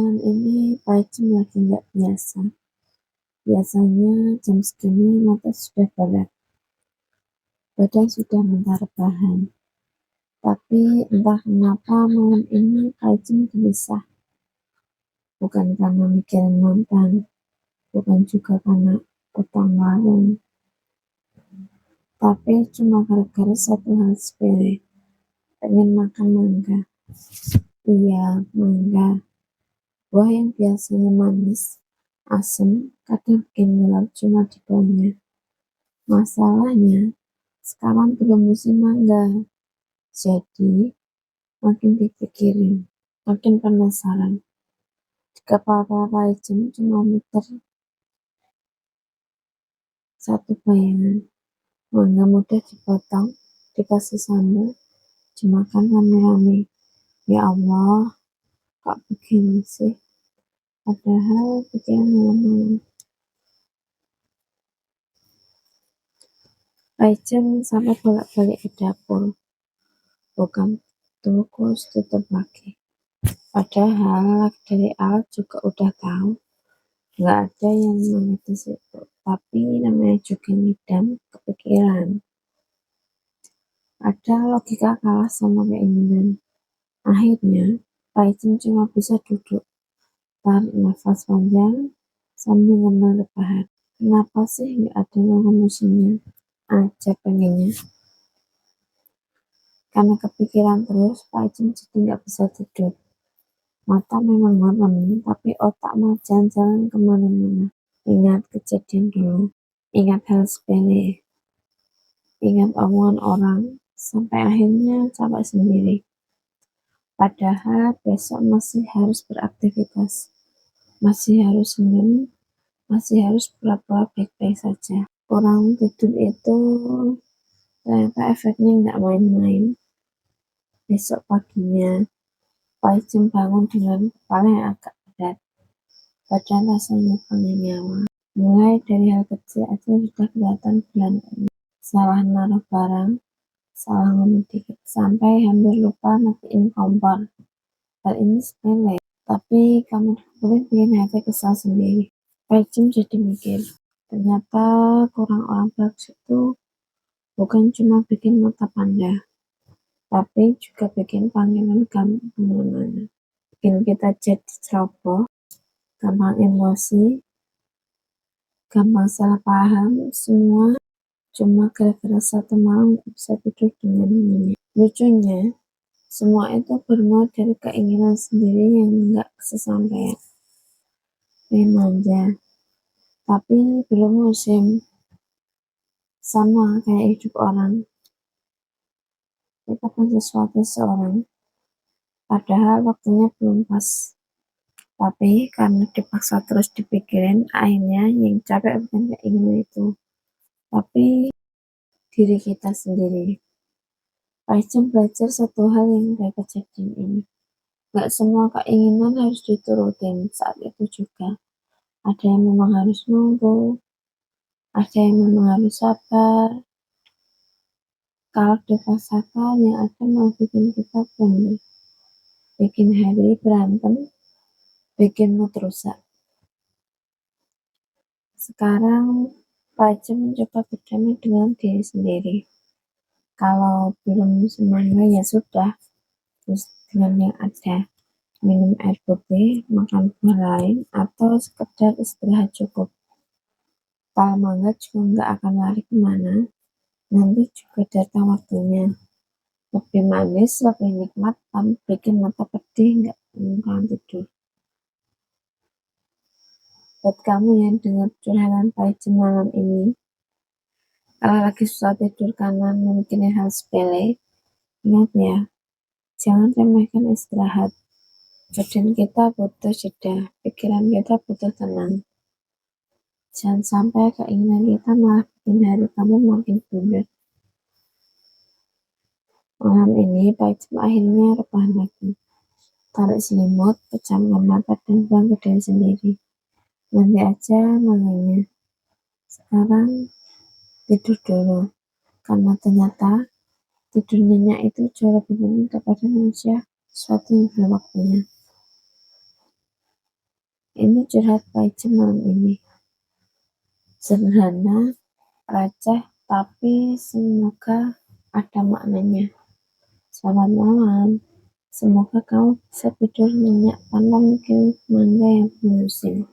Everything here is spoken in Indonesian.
Malam ini Pak Icem lagi nggak biasa. Biasanya jam segini mata sudah berat, badan sudah minta rebahan. Tapi entah kenapa malam ini Pak Icem gelisah. Bukan karena mikirin mantan, bukan juga karena utang warung, tapi cuma gara-gara satu hal sepele. Pengen makan mangga. Iya, mangga. Buah yang biasanya manis, asam, kadang bikin ngiler cuma di bawahnya. Masalahnya, sekarang belum musim mangga, jadi makin dipikirin, makin penasaran. Di kepala Pak Icem cuma muter satu bayangan, mangga mudah dipotong, dikasih sambal, dimakan rame-rame. Ya Allah, kok begini sih? Padahal pikiran malam-malam. Pak Icem sampai bolak-balik ke dapur, bukan terus tutup lagi. Padahal dari awal juga udah tahu nggak ada yang mengerti situ. Tapi namanya juga ngidam kepikiran. Ada logika kalah sama keinginan. Akhirnya, Pak Icem cuma bisa duduk, tarik nafas panjang, sambil ngemil rebahan. Kenapa sih nggak ada yang musimnya aja pengennya? Karena kepikiran terus, Pak Icem jadi nggak bisa tidur. Mata memang merem, tapi otak mau jalan-jalan kemana-mana. Ingat kejadian dulu, ingat hal sepele, ingat omongan orang, sampai akhirnya capek sendiri. Padahal besok masih harus beraktivitas, masih harus senyum, masih harus pura-pura baik-baik saja. Kurang tidur itu ternyata efeknya nggak main-main. Besok paginya, Pak Icem bangun dengan kepala yang agak berat, badan rasanya penuh nyawa. Mulai dari hal kecil aja sudah kelihatan berantakan. Salah naruh barang, salah ngomong dikit, sampai hampir lupa matiin kompor. Hal ini sepele, tapi kamu boleh bikin hati kesal sendiri. Pak Icem jadi mikir, ternyata kurang orang bagus itu bukan cuma bikin mata panda, tapi juga bikin pandangan gampang kemana-mana. Bikin kita jadi ceroboh, gampang emosi, gampang salah paham, semua cuma gara-gara satu malam gak bisa tidur dengan nyenyak. Lucunya, semua itu bermula dari keinginan sendiri yang gak kesampaian. Pengen manja, tapi belum musim. Sama kayak hidup orang, kita pun sesuatu seorang, padahal waktunya belum pas. Tapi karena dipaksa terus dipikirin, akhirnya yang capek bukan keinginan itu, tapi diri kita sendiri. Pak Icem belajar satu hal yang dari kejadian ini. Gak semua keinginan harus diturutin saat itu juga. Ada yang memang harus nunggu, ada yang memang harus sabar. Kalau dipaksakan, yang ada malah bikin kita blunder, bikin hari berantem, bikin mood rusak. Sekarang Pak Icem mencoba berdamai dengan diri sendiri. Kalau belum semuanya ya sudah, terus dengan yang ada, minum air putih, makan buah lain, atau sekedar istirahat cukup. Kalau mangga juga nggak akan lari kemana, nanti juga datang waktunya. Lebih manis, lebih nikmat, tanpa bikin mata pedih, nggak kurang tidur. Buat kamu yang dengar curhatan Pak Icem malam ini, kalau lagi susah tidur karena memikirin hal sepele, ingat ya, jangan remehkan istirahat. Badan kita butuh jeda, pikiran kita butuh tenang. Jangan sampai keinginan kita malah bikin hari kamu makin blunder. Malam ini Pak Icem akhirnya rebahan lagi. Tarik selimut, pejamkan mata dan pulang ke diri sendiri. Nanti aja mangganya. Sekarang tidur dulu. Karena ternyata tidur nyenyak itu jauh lebih penting kepada manusia, sesuatu yang belum waktunya. Ini curhat Paijem malam ini. Sederhana, receh, tapi semoga ada maknanya. Selamat malam. Semoga kamu bisa tidur nyenyak tanpa mikirin manga yang bermusim.